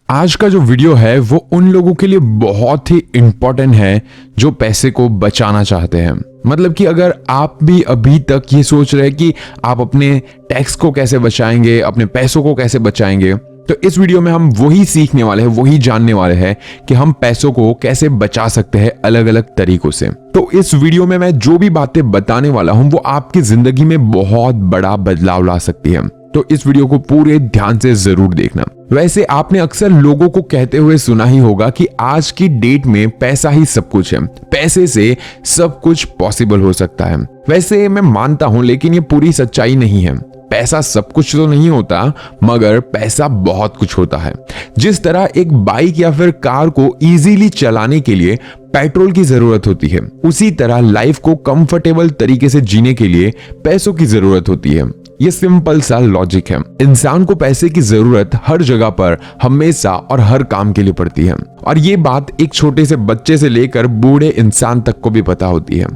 आज का जो वीडियो है वो उन लोगों के लिए बहुत ही इंपॉर्टेंट है जो पैसे को बचाना चाहते हैं। मतलब कि अगर आप भी अभी तक ये सोच रहे हैं कि आप अपने टैक्स को कैसे बचाएंगे, अपने पैसों को कैसे बचाएंगे, तो इस वीडियो में हम वही सीखने वाले हैं, वही जानने वाले हैं कि हम पैसों को कैसे बचा सकते हैं अलग अलग तरीकों से। तो इस वीडियो में मैं जो भी बातें बताने वाला हूं वो आपकी जिंदगी में बहुत बड़ा बदलाव ला सकती है। तो इस वीडियो को पूरे ध्यान से जरूर देखना। वैसे आपने अक्सर लोगों को कहते हुए सुना ही होगा कि आज की डेट में पैसा ही सब कुछ है, पैसे से सब कुछ पॉसिबल हो सकता है। वैसे मैं मानता हूं, लेकिन ये पूरी सच्चाई नहीं है। पैसा सब कुछ तो नहीं होता, मगर पैसा बहुत कुछ होता है। जिस तरह एक बाइक या फिर कार को इजीली चलाने के लिए पेट्रोल की जरूरत होती है, उसी तरह लाइफ को कंफर्टेबल तरीके से जीने के लिए पैसों की जरूरत होती है। ये सिंपल सा लॉजिक है। इंसान को पैसे की जरूरत हर जगह पर, हमेशा और हर काम के लिए पड़ती है। और ये बात एक छोटे से बच्चे से लेकर बूढ़े इंसान तक को भी पता होती है।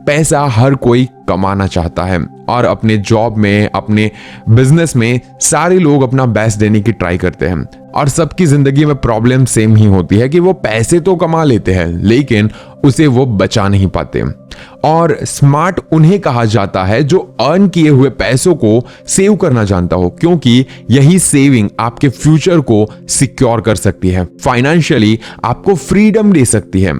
पैसा हर कोई कमाना चाहता है और अपने जॉब में, अपने बिजनेस में सारे लोग अपना बेस्ट देने की ट्राई करते हैं। और सबकी जिंदगी में प्रॉब्लम सेम ही होती है कि वो पैसे तो कमा लेते हैं लेकिन उसे वो बचा नहीं पाते। और स्मार्ट उन्हें कहा जाता है जो अर्न किए हुए पैसों को सेव करना जानता हो, क्योंकि यही सेविंग आपके फ्यूचर को सिक्योर कर सकती है, फाइनेंशियली आपको फ्रीडम दे सकती है।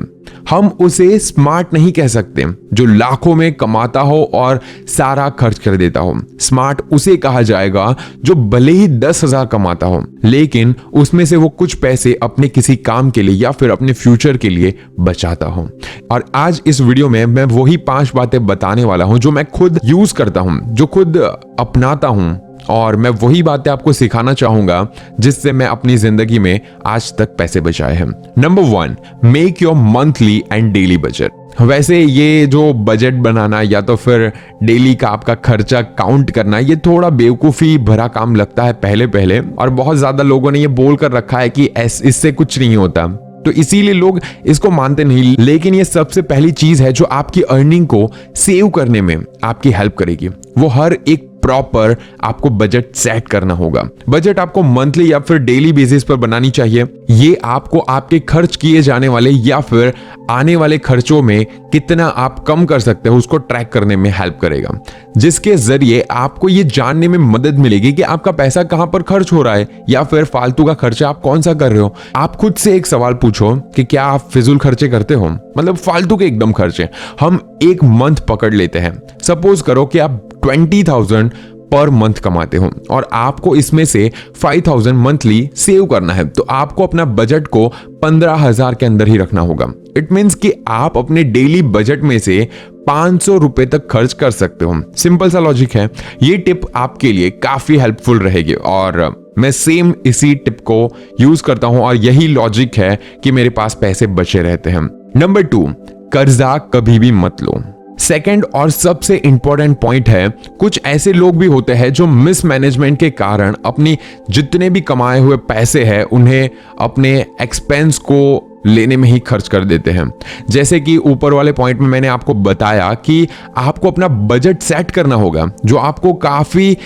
हम उसे स्मार्ट नहीं कह सकते जो लाखों में कमाता हो और सारा खर्च कर देता हो। स्मार्ट उसे कहा जाएगा जो भले ही 10,000 कमाता हो लेकिन उसमें से वो कुछ पैसे अपने किसी काम के लिए या फिर अपने फ्यूचर के लिए बचाता हो। और आज इस वीडियो में मैं वही 5 बातें बताने वाला हूं जो मैं खुद यूज करता हूं, जो खुद अपनाता हूं, और मैं वही बातें आपको सिखाना चाहूंगा जिससे मैं अपनी जिंदगी में आज तक पैसे बचाए हैं। Number 1, make your monthly and daily budget. वैसे ये जो बजट बनाना या तो फिर डेली का आपका खर्चा काउंट करना, ये थोड़ा बेवकूफी भरा काम लगता है पहले पहले, और बहुत ज्यादा लोगों ने ये बोल कर रखा है कि इससे कुछ नहीं होता, तो इसीलिए लोग इसको मानते नहीं। लेकिन ये सबसे पहली चीज है जो आपकी अर्निंग को सेव करने में आपकी हेल्प करेगी। वो हर एक प्रॉपर आपको बजट सेट करना होगा। बजट आपको मंथली या फिर डेली बेसिस पर बनानी चाहिए। ये आपको आपके खर्च किए जाने वाले या फिर आने वाले खर्चों में कितना आप कम कर सकते हो उसको ट्रैक करने में हेल्प करेगा, जिसके जरिए आपको ये जानने में मदद मिलेगी कि आपका पैसा कहां पर खर्च हो रहा है या फिर फालतू का खर्चा आप कौन सा कर रहे हो। आप खुद से एक सवाल पूछो कि क्या आप फिजूल खर्चे करते हो, मतलब फालतू के एकदम खर्चे। हम एक मंथ पकड़ लेते हैं। सपोज करो कि आप 20,000 पर मंथ कमाते हो और आपको इसमें से 5,000 मंथली सेव करना है, तो आपको अपना बजट को 15,000 के अंदर ही रखना होगा। इट मींस कि आप अपने डेली बजट में से 500 रुपए तक खर्च कर सकते हो। सिंपल सा लॉजिक है। ये टिप आपके लिए काफी हेल्पफुल रहेगी और मैं सेम इसी टिप को यूज करता हूं और यही लॉजिक है कि मेरे पास पैसे बचे रहते हैं। नंबर 2, कर्जा कभी भी मत लो। सेकंड और सबसे इंपॉर्टेंट पॉइंट है, कुछ ऐसे लोग भी होते हैं जो मिसमैनेजमेंट के कारण अपनी जितने भी कमाए हुए पैसे हैं उन्हें अपने एक्सपेंस को लेने में ही खर्च कर देते हैं। जैसे कि ऊपर वाले पॉइंट में मैंने आपको बताया कि आपको अपना बजट सेट करना होगा जो आपको काफी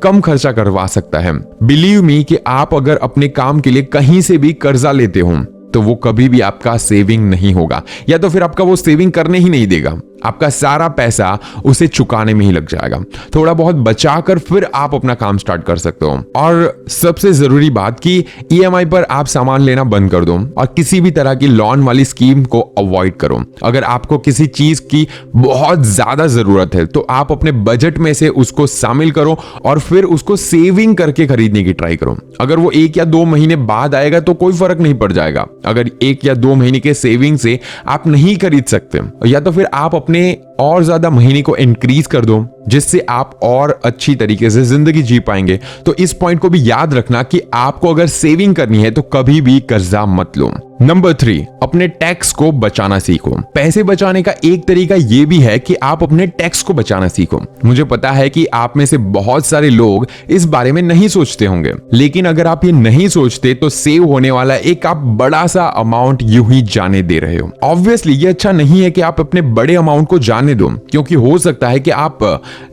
कम खर्चा करवा सकता है। बिलीव मी कि आप अगर अपने काम के लिए कहीं से भी कर्जा लेते हो तो वो कभी भी आपका सेविंग नहीं होगा, या तो फिर आपका वो सेविंग करने ही नहीं देगा। आपका सारा पैसा उसे चुकाने में ही लग जाएगा। थोड़ा बहुत बचाकर फिर आप अपना काम स्टार्ट कर सकते हो। और सबसे जरूरी बात कि ईएमआई पर आप सामान लेना बंद कर दो और किसी भी तरह की लोन वाली स्कीम को अवॉइड करो। अगर आपको किसी चीज की बहुत ज्यादा जरूरत है तो आप अपने बजट में से उसको शामिल करो और फिर उसको सेविंग करके खरीदने की ट्राई करो। अगर वो 1 या 2 महीने बाद आएगा तो कोई फर्क नहीं पड़ जाएगा। अगर 1 या 2 महीने के सेविंग से आप नहीं खरीद सकते, या तो फिर आप अपने और ज्यादा महीने को इंक्रीज कर दो जिससे आप और अच्छी तरीके से जिंदगी जी पाएंगे। तो इस पॉइंट को भी याद रखना कि आपको अगर सेविंग करनी है तो कभी भी कर्जा मत लो। नंबर 3, अपने टैक्स को बचाना सीखो। पैसे बचाने का एक तरीका यह भी है कि आप अपने टैक्स को बचाना सीखो। मुझे पता है कि आप में से बहुत सारे लोग इस बारे में नहीं सोचते होंगे, लेकिन अगर आप ये नहीं सोचते तो सेव होने वाला एक आप बड़ा सा अमाउंट यूं ही जाने दे रहे हो। ऑब्वियसली ये अच्छा नहीं है कि आप अपने बड़े अमाउंट को जाने करने दो, क्योंकि हो सकता है कि आप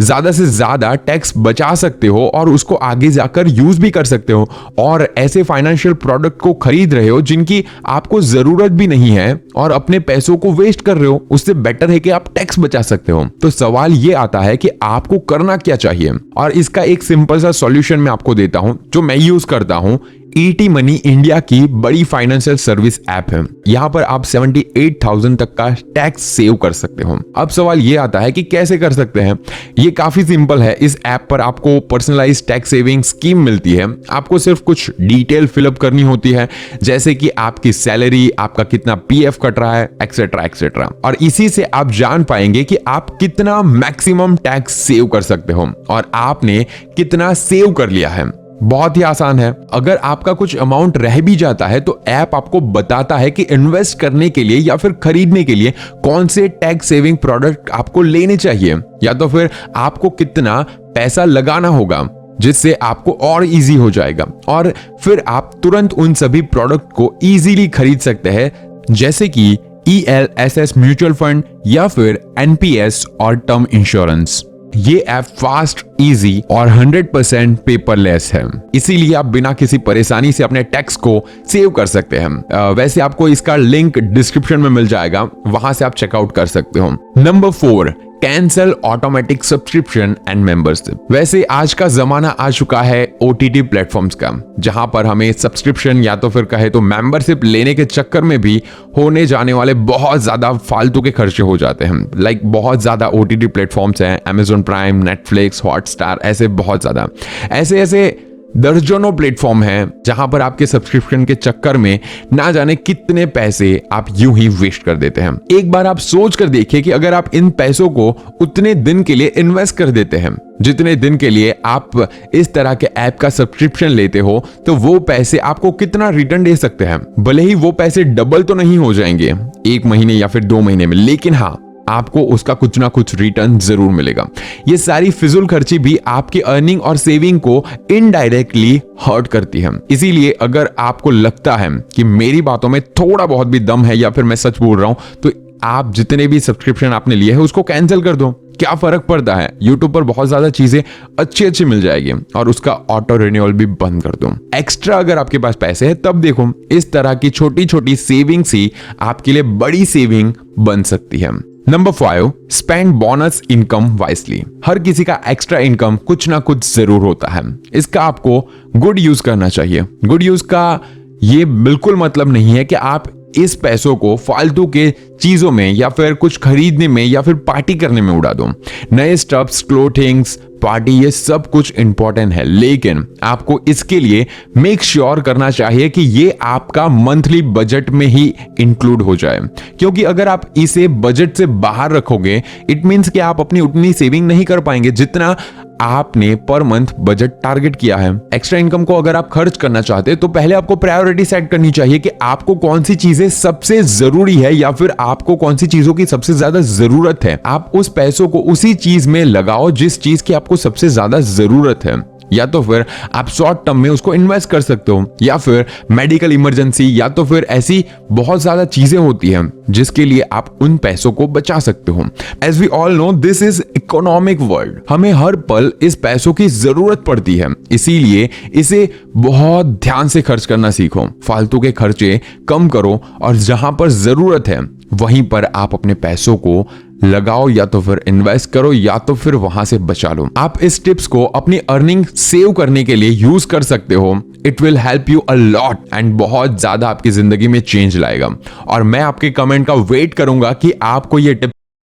ज्यादा से ज्यादा टैक्स बचा सकते हो और उसको आगे जाकर यूज भी कर सकते हो, और ऐसे फाइनेंशियल प्रोडक्ट को खरीद रहे हो जिनकी आपको जरूरत भी नहीं है और अपने पैसों को वेस्ट कर रहे हो। उससे बेटर है कि आप टैक्स बचा सकते हो। तो सवाल ये आता है कि आपको करना क्या चाहिए, और इसका एक सिंपल सा सॉल्यूशन मैं आपको देता हूं जो मैं यूज करता हूं। ईटी मनी इंडिया की बड़ी फाइनेंशियल सर्विस ऐप है। यहां पर आप 78,000 तक का टैक्स सेव कर सकते हो। अब सवाल यह आता है कि कैसे कर सकते हैं। ये काफी सिंपल है। इस ऐप पर आपको पर्सनलाइज टैक्स सेविंग स्कीम मिलती है। आपको सिर्फ कुछ डिटेल फिलअप करनी होती है, जैसे कि आपकी सैलरी, आपका कितना पीएफ कट रहा है, एक्सेट्रा एक्सेट्रा, और इसी से आप जान पाएंगे कि आप कितना मैक्सिमम टैक्स सेव कर सकते हो और आपने कितना सेव कर लिया है। बहुत ही आसान है। अगर आपका कुछ अमाउंट रह भी जाता है तो ऐप आपको बताता है कि इन्वेस्ट करने के लिए या फिर खरीदने के लिए कौन से टैक्स सेविंग प्रोडक्ट आपको लेने चाहिए, या तो फिर आपको कितना पैसा लगाना होगा, जिससे आपको और इजी हो जाएगा और फिर आप तुरंत उन सभी प्रोडक्ट को इजीली खरीद सकते हैं, जैसे कि ELSS म्यूचुअल फंड या फिर NPS और टर्म इंश्योरेंस। ये ऐप फास्ट, इजी और 100% पेपरलेस है, इसीलिए आप बिना किसी परेशानी से अपने टैक्स को सेव कर सकते हैं। वैसे आपको इसका लिंक डिस्क्रिप्शन में मिल जाएगा, वहां से आप चेकआउट कर सकते हो। Number 4, cancel automatic subscription and membership. वैसे आज का जमाना आ चुका है OTT प्लेटफॉर्म्स का, जहां पर हमें सब्सक्रिप्शन या तो फिर कहे तो मेंबरशिप लेने के चक्कर में भी होने जाने वाले बहुत ज्यादा फालतू के खर्चे हो जाते हैं। लाइक बहुत ज्यादा OTT प्लेटफॉर्म्स हैं, Amazon प्राइम, नेटफ्लिक्स, हॉटस्टार, ऐसे बहुत ज्यादा ऐसे दर्जनों प्लेटफॉर्म हैं जहां पर आपके सब्सक्रिप्शन के चक्कर में ना जाने कितने पैसे आप यूं ही वेस्ट कर देते हैं। एक बार आप सोच कर देखिए कि अगर आप इन पैसों को उतने दिन के लिए इन्वेस्ट कर देते हैं जितने दिन के लिए आप इस तरह के ऐप का सब्सक्रिप्शन लेते हो, तो वो पैसे आपको कितना रिटर्न दे सकते हैं। भले ही वो पैसे डबल तो नहीं हो जाएंगे 1 महीने या फिर 2 महीने में, लेकिन हाँ, आपको उसका कुछ ना कुछ रिटर्न जरूर मिलेगा। ये सारी फिजूल खर्ची भी आपकी अर्निंग और सेविंग को इनडायरेक्टली हर्ट करती है। इसीलिए अगर आपको लगता है कि मेरी बातों में थोड़ा बहुत भी दम है या फिर मैं सच बोल रहा हूं, तो आप जितने भी सब्सक्रिप्शन आपने लिए हैं उसको कैंसिल कर दो। क्या फर्क पड़ता है, यूट्यूब पर बहुत ज्यादा चीजें अच्छी मिल जाएगी, और उसका ऑटो रिन्यूअल भी बंद कर दो। एक्स्ट्रा अगर आपके पास पैसे हैं तब देखो, इस तरह की छोटी छोटी सेविंग्स ही आपके लिए बड़ी सेविंग बन सकती है। Number 5, spend bonus income wisely. हर किसी का एक्स्ट्रा इनकम कुछ ना कुछ जरूर होता है, इसका आपको गुड यूज करना चाहिए। गुड यूज का ये बिल्कुल मतलब नहीं है कि आप इस पैसों को फालतू के चीजों में या फिर कुछ खरीदने में या फिर पार्टी करने में उड़ा दो। नए स्टफ्स, क्लोथिंग्स, पार्टी, ये सब कुछ इंपॉर्टेंट है, लेकिन आपको इसके लिए मेक श्योर करना चाहिए कि ये आपका मंथली बजट में ही इंक्लूड हो जाए, क्योंकि अगर आप इसे बजट से बाहर रखोगे, इट मींस कि आप अपनी उतनी सेविंग नहीं कर पाएंगे जितना आपने पर मंथ बजट टारगेट किया है। एक्स्ट्रा इनकम को अगर आप खर्च करना चाहते हैं तो पहले आपको प्रायोरिटी सेट करनी चाहिए कि आपको कौन सी चीजें सबसे जरूरी है या फिर आपको कौन सी चीजों की सबसे ज्यादा जरूरत है। आप उस पैसों को उसी चीज में लगाओ जिस चीज की आपको सबसे ज्यादा जरूरत है, या तो फिर आप शॉर्ट टर्म में उसको इन्वेस्ट कर सकते हो, या फिर मेडिकल इमरजेंसी, या तो फिर ऐसी बहुत ज्यादा चीजें होती हैं जिसके लिए आप उन पैसों को बचा सकते हो। As we all know, this is economic world. हमें हर पल इस पैसों की जरूरत पड़ती है, इसीलिए इसे बहुत ध्यान से खर्च करना सीखो। फालतू के खर्चे कम करो और जहां पर जरूरत है वहीं पर आप अपने पैसों को लगाओ, या तो फिर इन्वेस्ट करो या तो फिर वहां से बचा लो। आप इस टिप्स को अपनी अर्निंग सेव करने के लिए यूज कर सकते हो। It will help you a lot and बहुत ज्यादा आपकी जिंदगी में चेंज लाएगा। और मैं आपके कमेंट का वेट करूंगा कि आपको ये टिप